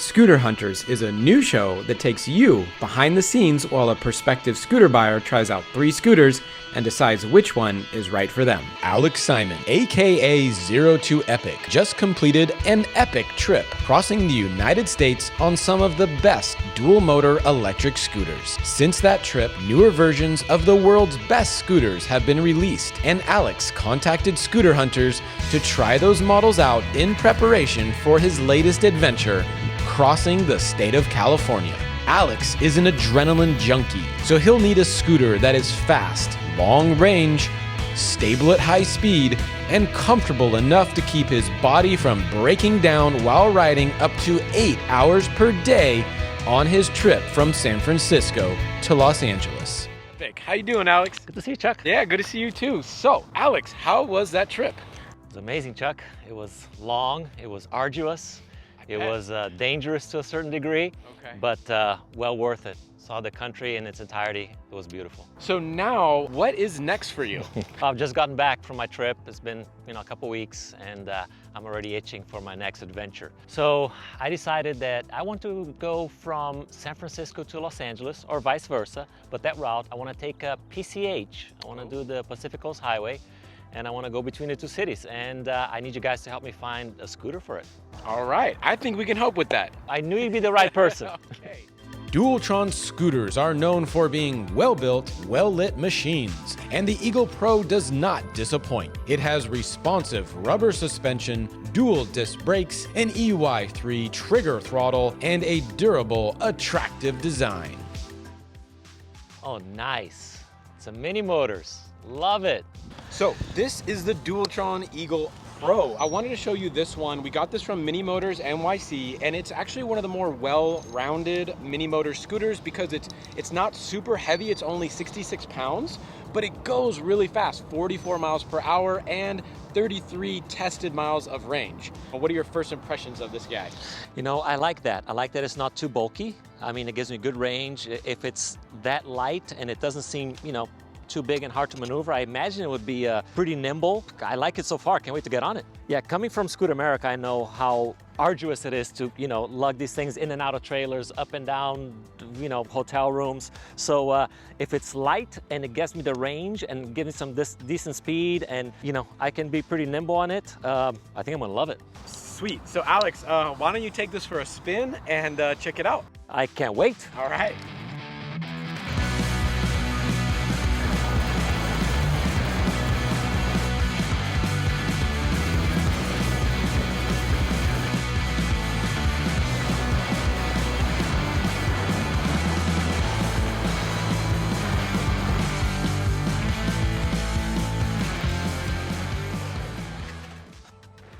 Scooter Hunters is a new show that takes you behind the scenes while a prospective scooter buyer tries out 3 scooters and decides which one is right for them. Alex Simon, aka 02 Epic, just completed an epic trip crossing the United States on some of the best dual motor electric scooters. Since that trip, newer versions of the world's best scooters have been released, and Alex contacted Scooter Hunters to try those models out in preparation for his latest adventure, crossing the state of California. Alex is an adrenaline junkie, so he'll need a scooter that is fast, long range, stable at high speed, and comfortable enough to keep his body from breaking down while riding up to 8 hours per day on his trip from San Francisco to Los Angeles. How you doing, Alex? Good to see you, Chuck. Yeah, good to see you too. So, Alex, how was that trip? It was amazing, Chuck. It was long, it was arduous, it was dangerous to a certain degree, but well worth it. Saw the country in its entirety. It was beautiful. So now, what is next for you? I've just gotten back from my trip. It's been, a couple weeks, and I'm already itching for my next adventure. So I decided that I want to go from San Francisco to Los Angeles, or vice versa, but that route, I want to take a PCH. I want to do the Pacific Coast Highway, and I want to go between the 2 cities, and I need you guys to help me find a scooter for it. All right, I think we can help with that. I knew you'd be the right person. Okay. Dualtron scooters are known for being well-built, well-lit machines, and the Eagle Pro does not disappoint. It has responsive rubber suspension, dual disc brakes, an EY3 trigger throttle, and a durable, attractive design. Oh, nice. It's a mini motors. Love it. So this is the Dualtron Eagle Pro. I wanted to show you this one. We got this from Mini Motors NYC, and it's actually one of the more well-rounded mini motor scooters because it's not super heavy. It's only 66 pounds, but it goes really fast, 44 miles per hour and 33 tested miles of range. What are your first impressions of this guy? I like that. I like that it's not too bulky. I mean, it gives me good range. If it's that light and it doesn't seem, too big and hard to maneuver, I imagine it would be pretty nimble. I like it so far. Can't wait to get on it. Yeah, coming from Scooter America, I know how arduous it is to, lug these things in and out of trailers, up and down, hotel rooms. So if it's light and it gets me the range and gives me some decent speed and, I can be pretty nimble on it, I think I'm gonna love it. Sweet. So Alex, why don't you take this for a spin and check it out? I can't wait. All right.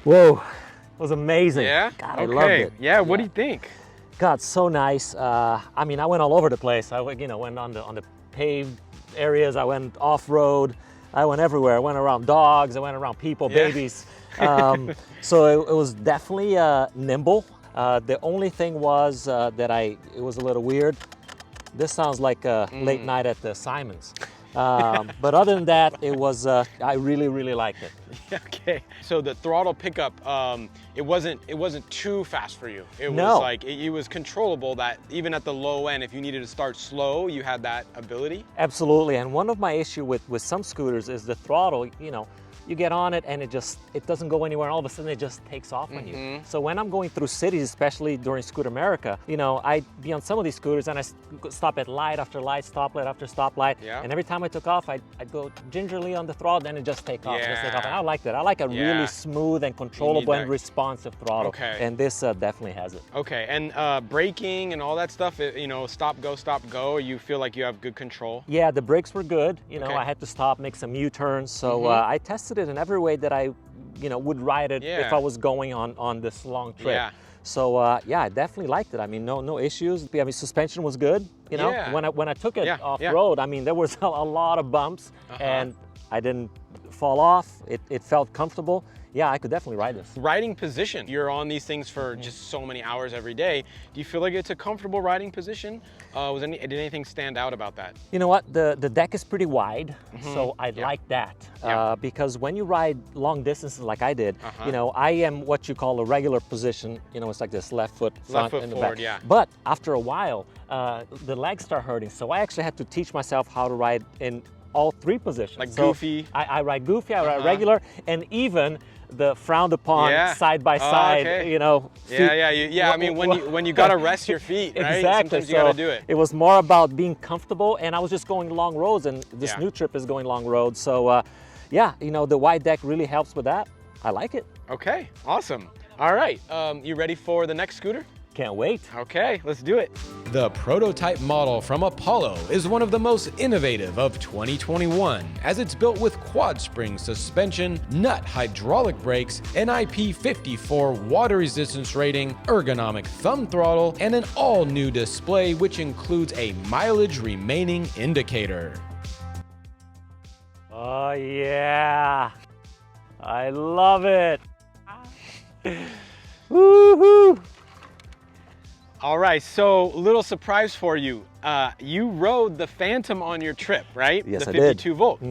Whoa, it was amazing. Yeah? God, I loved it. Yeah, what do you think? God, so nice. I mean, I went all over the place. I went on the paved areas. I went off-road. I went everywhere. I went around dogs. I went around people, babies. So it was definitely nimble. The only thing was that it was a little weird. This sounds like a late night at the Simons. But other than that, it was, I really, really liked it. Okay. So the throttle pickup, it wasn't too fast for you. It No. was like, it was controllable that even at the low end, if you needed to start slow, you had that ability. Absolutely. And one of my issue with some scooters is the throttle, you get on it and it doesn't go anywhere, and all of a sudden it just takes off on you. So when I'm going through cities, especially during Scooter America, I'd be on some of these scooters and I stop at light after light, stoplight after stoplight. Yeah. And every time I took off, I'd go gingerly on the throttle, then it just take off, just take off. And Yeah. I like that. I like a really smooth and controllable and that. responsive throttle. Okay. And this definitely has it. Okay, and braking and all that stuff, stop, go, you feel like you have good control? Yeah, the brakes were good. Okay. I had to stop, make some U-turns. So I tested it in every way that I, would ride it if I was going on this long trip. Yeah. So yeah, I definitely liked it. I mean, no issues. I mean, suspension was good. Yeah. When I took it off road, I mean, there was a lot of bumps, and I didn't fall off. It felt comfortable. yeah, I could definitely ride this. Riding position. You're on these things for just so many hours every day. Do you feel like it's a comfortable riding position? Did anything stand out about that? You know what? The deck is pretty wide, so I like that. Because when you ride long distances like I did, you know, I am what you call a regular position. You know, it's like this left foot front and the forward, back. yeah. But after a while, the legs start hurting. So I actually had to teach myself how to ride in all three positions. Like so goofy. I ride goofy, I ride regular, and even the frowned upon side by side, you know. I mean, when you gotta rest your feet, right? Exactly. Sometimes you gotta do it. It was more about being comfortable, and I was just going long roads, and this new trip is going long roads. So, yeah, you know, the wide deck really helps with that. I like it. Okay, awesome. All right, you ready for the next scooter? Can't wait. Okay, let's do it. The prototype model from Apollo is one of the most innovative of 2021, as it's built with quad spring suspension, nut hydraulic brakes, an IP54 water resistance rating, ergonomic thumb throttle, and an all-new display which includes a mileage remaining indicator. Oh yeah, I love it. Woohoo! All right, so little surprise for you. You rode the Phantom on your trip, right? Yes, the I did. 52 volt.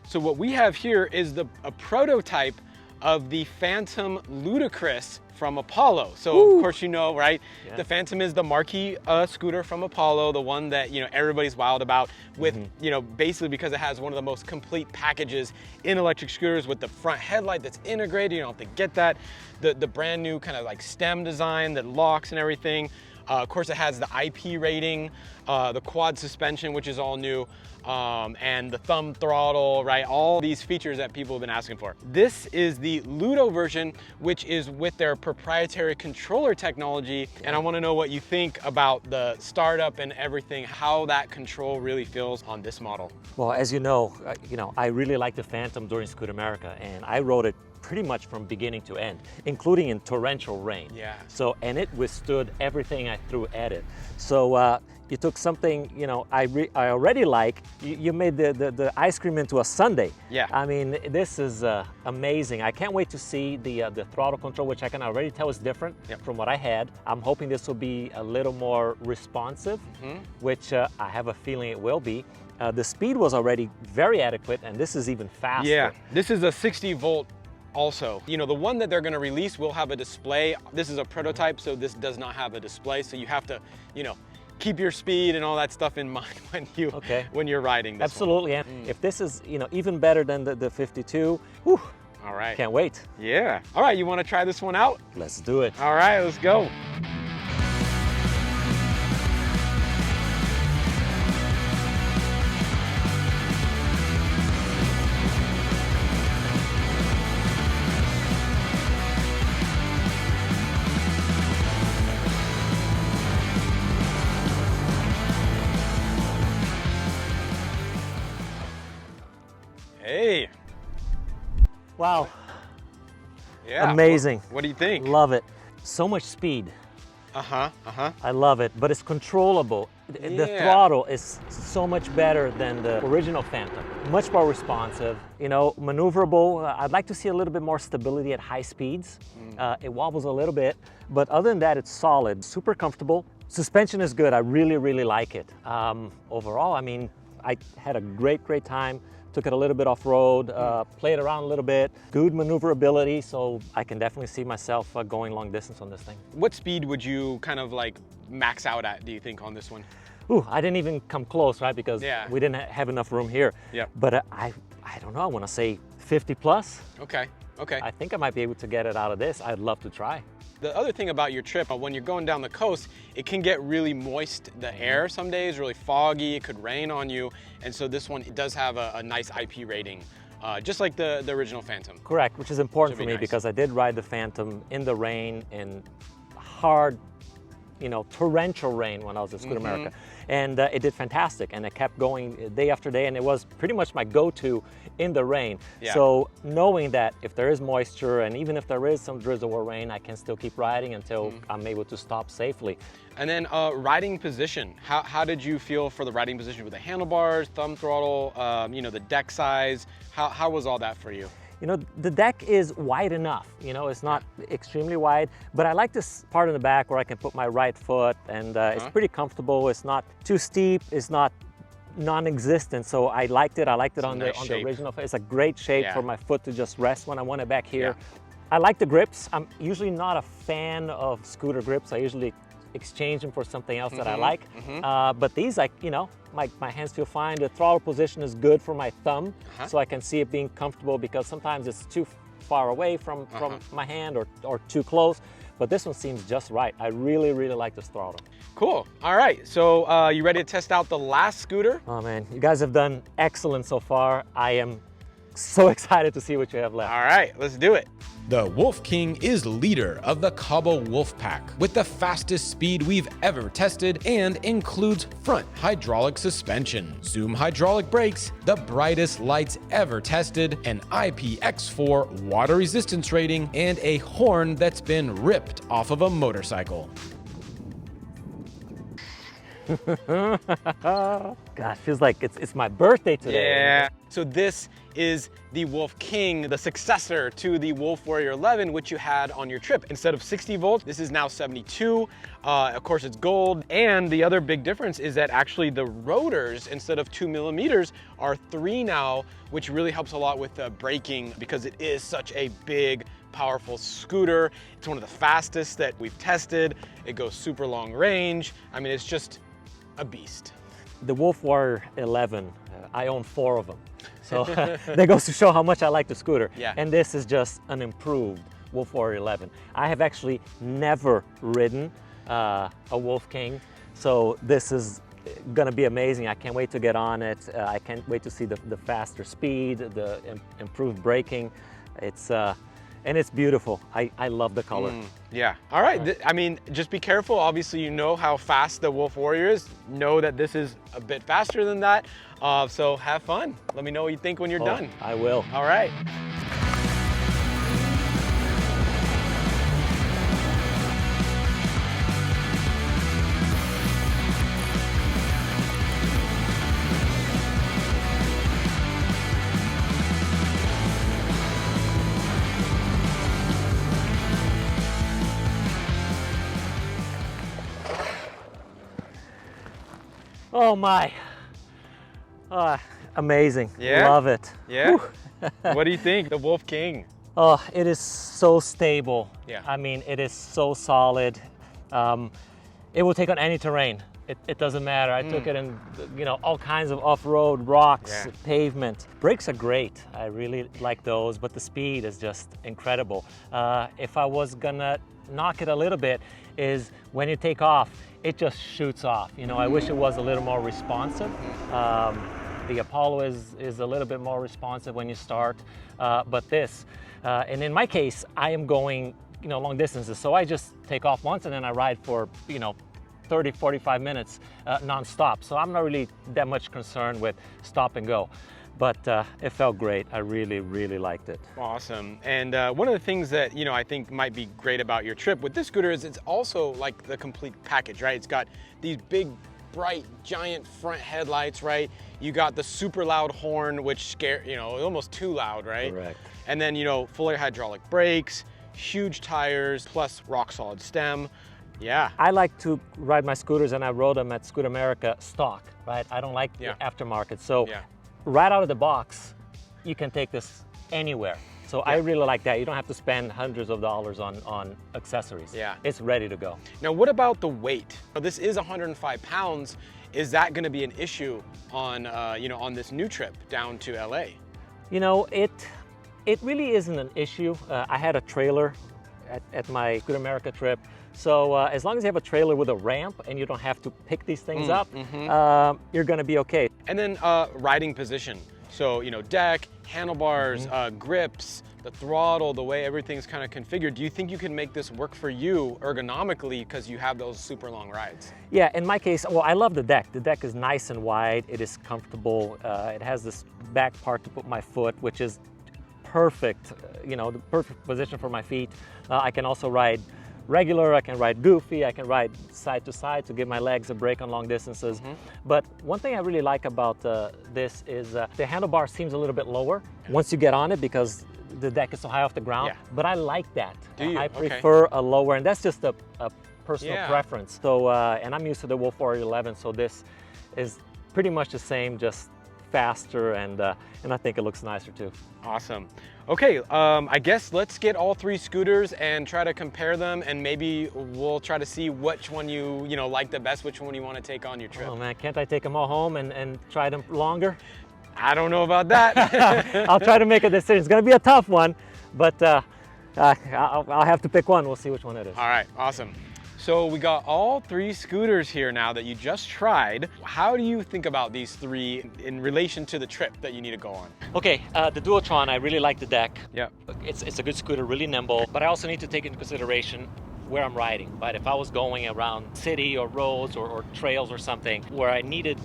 So what we have here is a prototype of the Phantom Ludicrous from Apollo. So of course you know, right? Yeah. The Phantom is the marquee scooter from Apollo, the one that, you know, everybody's wild about with, you know, basically because it has one of the most complete packages in electric scooters with the front headlight that's integrated. You don't have to get that. The brand new kind of like stem design that locks and everything. Of course, it has the IP rating, the quad suspension, which is all new, and the thumb throttle, right? All these features that people have been asking for. This is the Ludo version, which is with their proprietary controller technology. And I want to know what you think about the startup and everything, how that control really feels on this model. Well, as you know, I really like the Phantom during Scoot America, and I rode it pretty much from beginning to end, including in torrential rain. Yeah. So, and it withstood everything I threw at it. So you took something, you know, I already like, you made the ice cream into a sundae. Yeah. I mean, this is amazing. I can't wait to see the throttle control, which I can already tell is different from what I had. I'm hoping this will be a little more responsive, which I have a feeling it will be. The speed was already very adequate, and this is even faster. Yeah, this is a 60 volt also. You know, the one that they're going to release will have a display. This is a prototype, so this does not have a display. So you have to, you know, keep your speed and all that stuff in mind when you're riding this Absolutely. one. And if this is, you know, even better than the 52, whew, all right. Can't wait. Yeah. All right, you want to try this one out? Let's do it. All right, let's go. Hey. Wow. Yeah. Amazing. What do you think? Love it. So much speed. I love it, but it's controllable. The throttle is so much better than the original Phantom. Much more responsive, you know, maneuverable. I'd like to see a little bit more stability at high speeds. It wobbles a little bit, but other than that, it's solid, super comfortable. Suspension is good. I really, really like it. Overall, I mean, I had a great time. Took it a little bit off-road, played around a little bit. Good maneuverability, so I can definitely see myself going long distance on this thing. What speed would you kind of like max out at, do you think, on this one? Ooh, I didn't even come close, right? Because we didn't have enough room here. Yeah. But I don't know, I want to say 50 plus. Okay. I think I might be able to get it out of this. I'd love to try. The other thing about your trip, when you're going down the coast, it can get really moist, the air some days, really foggy, it could rain on you. And so this one, it does have a nice IP rating, just like the original Phantom. Correct, which is important for me nice. because I did ride the Phantom in the rain, in hard, you know, torrential rain when I was at Scoot America. And it did fantastic, and it kept going day after day, and it was pretty much my go-to in the rain. Yeah. So knowing that if there is moisture, and even if there is some drizzle or rain, I can still keep riding until I'm able to stop safely. And then riding position, how did you feel for the riding position with the handlebars, thumb throttle, you know, the deck size? How was all that for you? You know, the deck is wide enough, you know, it's not extremely wide, but I like this part in the back where I can put my right foot, and it's pretty comfortable. It's not too steep, it's not non-existent, so I liked it. I liked it on the original. It's a great shape for my foot to just rest when I want it back here. I like the grips. I'm usually not a fan of scooter grips. I usually exchange them for something else that I like. But these, you know, my hands feel fine. The throttle position is good for my thumb, so I can see it being comfortable, because sometimes it's too far away from my hand or too close. But this one seems just right. I really, really like this throttle. Cool. All right, so you ready to test out the last scooter? Oh man, you guys have done excellent so far. I am so excited to see what you have left. All right, let's do it. The Wolf King is leader of the Kaabo Wolf Pack with the fastest speed we've ever tested, and includes front hydraulic suspension, Zoom hydraulic brakes, the brightest lights ever tested, an IPX4 water resistance rating, and a horn that's been ripped off of a motorcycle. Gosh, feels like it's my birthday today. Yeah. So this is the Wolf King, the successor to the Wolf Warrior 11, which you had on your trip. Instead of 60 volts, this is now 72. Of course, it's gold. And the other big difference is that actually the rotors, instead of 2 millimeters, are 3 now, which really helps a lot with braking, because it is such a big, powerful scooter. It's one of the fastest that we've tested. It goes super long range. I mean, it's just a beast. The Wolf Warrior 11, I own 4 of them. So that goes to show how much I like the scooter. Yeah. And this is just an improved Wolf Warrior 11. I have actually never ridden a Wolf King, so this is gonna be amazing. I can't wait to get on it. I can't wait to see the faster speed, the improved braking. And it's beautiful. I love the color. Yeah. All right. I mean, just be careful. Obviously, you know how fast the Wolf Warrior is. Know that this is a bit faster than that. So have fun. Let me know what you think when you're done. I will. All right. Oh my. Amazing. Yeah? Love it. Yeah? What do you think? The Wolf King. Oh, it is so stable. Yeah. I mean, it is so solid. It will take on any terrain. It doesn't matter. I took it in, you know, all kinds of off-road, rocks, pavement. Brakes are great. I really like those, but the speed is just incredible. If I was gonna knock it a little bit, is when you take off, it just shoots off. You know, I wish it was a little more responsive. The Apollo is a little bit more responsive when you start, but this, and in my case, I am going, you know, long distances, so I just take off once and then I ride for, you know, 30, 45 minutes non-stop. So I'm not really that much concerned with stop and go. But it felt great. I really, really liked it. Awesome. And one of the things that, you know, I think might be great about your trip with this scooter is it's also like the complete package, right? It's got these big, bright, giant front headlights, right? You got the super loud horn, which scare, you know, almost too loud, right? Correct. And then, you know, fully hydraulic brakes, huge tires, plus rock solid stem. Yeah. I like to ride my scooters, and I rode them at Scooter America stock, right? I don't like the aftermarket. So right out of the box, you can take this anywhere. So I really like that. You don't have to spend hundreds of dollars on accessories. Yeah. It's ready to go. Now, what about the weight? Now, this is 105 pounds. Is that going to be an issue on, you know, on this new trip down to LA? You know, it really isn't an issue. I had a trailer at my Scooter America trip. So as long as you have a trailer with a ramp and you don't have to pick these things up, you're gonna be okay. And then riding position. So, you know, deck, handlebars, grips, the throttle, the way everything's kind of configured. Do you think you can make this work for you ergonomically because you have those super long rides? Yeah, in my case, well, I love the deck. The deck is nice and wide. It is comfortable. It has this back part to put my foot, which is perfect, you know, the perfect position for my feet. I can also ride regular, I can ride goofy, I can ride side to side to give my legs a break on long distances. But one thing I really like about this is the handlebar seems a little bit lower once you get on it, because the deck is so high off the ground, Yeah. but I like that. Do you? I Okay. prefer a lower, and that's just a personal Yeah. preference. So, and I'm used to the Wolf Warrior 11, so this is pretty much the same, just faster, and I think it looks nicer too. Awesome. Okay, I guess let's get all three scooters and try to compare them, and maybe we'll try to see which one you like the best, which one you want to take on your trip. Oh man, can't I take them all home and try them longer? I don't know about that. I'll try to make a decision. It's gonna be a tough one, but I'll have to pick one. We'll see which one it is. All right, awesome. So we got all three scooters here now that you just tried. How do you think about these three in relation to the trip that you need to go on? Okay, the Dualtron, I really like the deck. Yeah. It's a good scooter, really nimble, but I also need to take into consideration where I'm riding, right? If I was going around city or roads or trails or something where I needed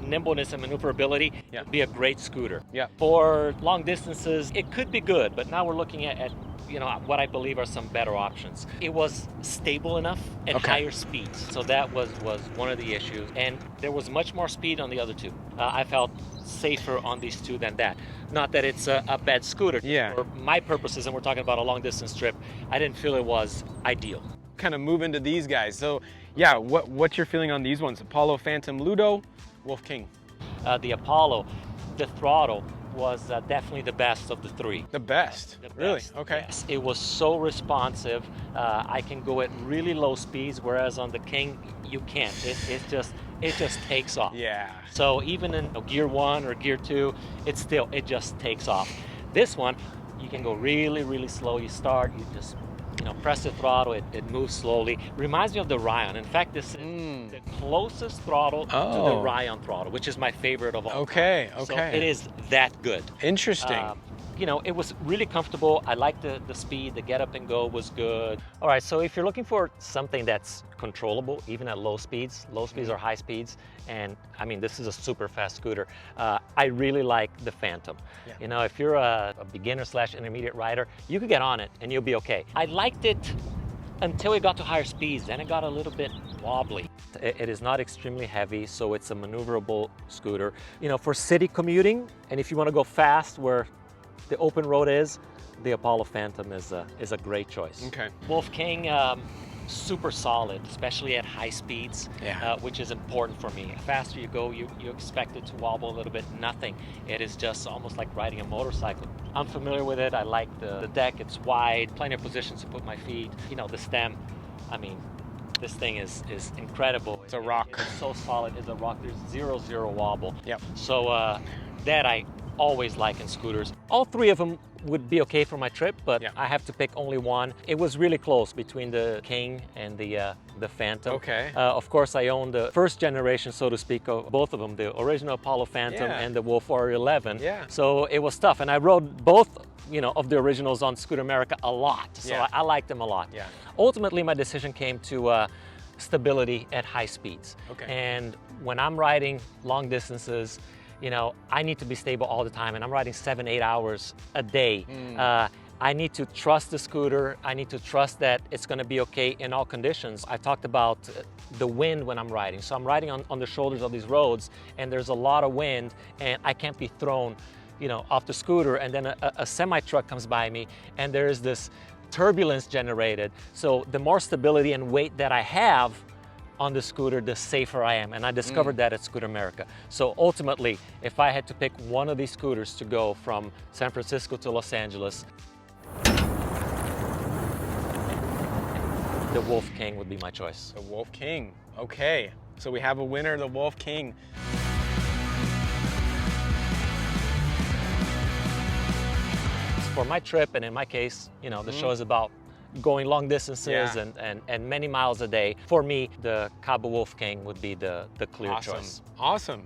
nimbleness and maneuverability, Yeah. it'd be a great scooter. Yeah. For long distances, it could be good, but now we're looking at what I believe are some better options. It was stable enough at Okay. higher speeds, so that was one of the issues. And there was much more speed on the other two. I felt safer on these two than that. Not that it's a bad scooter. Yeah. For my purposes, and we're talking about a long distance trip, I didn't feel it was ideal. Kind of move into these guys. So yeah, what's your feeling on these ones? Apollo, Phantom, Ludo, Wolf King. The Apollo, the throttle was definitely the best of the three. The best. The Really? best, Okay. yes. It was so responsive. I can go at really low speeds, whereas on the King, you can't. It just takes off. Yeah. So even in gear 1 or gear 2, it just takes off. This one, you can go really, really slow. You start, you just press the throttle, it moves slowly. Reminds me of the Ryan. In fact, this is the closest throttle to the Oh. Ryan throttle, which is my favorite of all. Okay, time. So okay. it is that good. Interesting. It was really comfortable. I liked the speed, the get up and go was good. All right, so if you're looking for something that's controllable, even at low speeds or high speeds, and I mean, this is a super fast scooter, I really like the Phantom. Yeah. If you're a beginner / intermediate rider, you could get on it and you'll be okay. I liked it until it got to higher speeds, then it got a little bit wobbly. It is not extremely heavy, so it's a maneuverable scooter. For city commuting, and if you want to go fast where the open road is, the Apollo Phantom is a great choice. Okay. Wolf King, super solid, especially at high speeds, Yeah. which is important for me. The faster you go, you expect it to wobble a little bit. Nothing. It is just almost like riding a motorcycle. I'm familiar with it. I like the deck. It's wide, plenty of positions to put my feet. The stem. I mean, this thing is incredible. It's a rock. It's so solid. It's a rock. There's zero wobble. Yep. So that I always like in scooters. All three of them would be okay for my trip, but Yeah. I have to pick only one. It was really close between the King and the Phantom. Okay. Of course, I own the first generation, so to speak, of both of them, the original Apollo Phantom Yeah. and the Wolf Warrior 11. Yeah. So it was tough, and I rode both of the originals on Scooter America a lot, so Yeah. I liked them a lot. Yeah. Ultimately, my decision came to stability at high speeds. Okay. And when I'm riding long distances, I need to be stable all the time, and I'm riding 7-8 hours a day. I need to trust the scooter. I need to trust that it's going to be okay in all conditions. I talked about the wind when I'm riding. So I'm riding on the shoulders of these roads, and there's a lot of wind, and I can't be thrown, off the scooter, and then a semi-truck comes by me, and there's this turbulence generated. So the more stability and weight that I have on the scooter, the safer I am. And I discovered that at Scooter America. So ultimately, if I had to pick one of these scooters to go from San Francisco to Los Angeles, the Wolf King would be my choice. The Wolf King. Okay. So we have a winner, the Wolf King. For my trip, and in my case, the show is about going long distances Yeah. and many miles a day. For me, the Kaabo Wolf King would be the clear Awesome. choice. Awesome.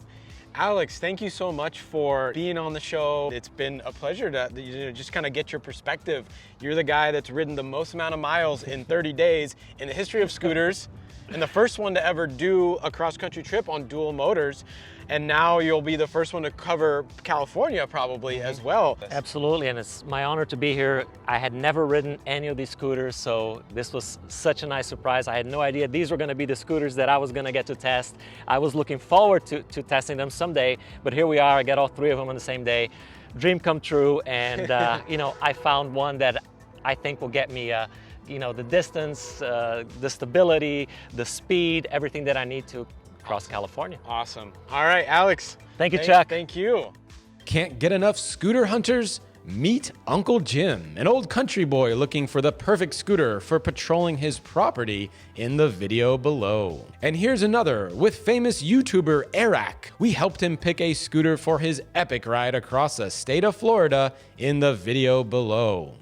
Alex, thank you so much for being on the show. It's been a pleasure to just kind of get your perspective. You're the guy that's ridden the most amount of miles in 30 days in the history of scooters, and the first one to ever do a cross-country trip on dual motors. And now you'll be the first one to cover California probably as well. Absolutely, and it's my honor to be here. I had never ridden any of these scooters, so this was such a nice surprise. I had no idea these were going to be the scooters that I was going to get to test. I was looking forward to testing them someday, but here we are. I got all three of them on the same day. dream come true. And, you know, I found one that I think will get me, you know, the distance, the stability, the speed, everything that I need to cross California. Awesome. All right, Alex. Thank you, Chuck. Thank you. Can't get enough scooter hunters? Meet Uncle Jim, an old country boy looking for the perfect scooter for patrolling his property in the video below. And here's another with famous YouTuber Eric. We helped him pick a scooter for his epic ride across the state of Florida in the video below.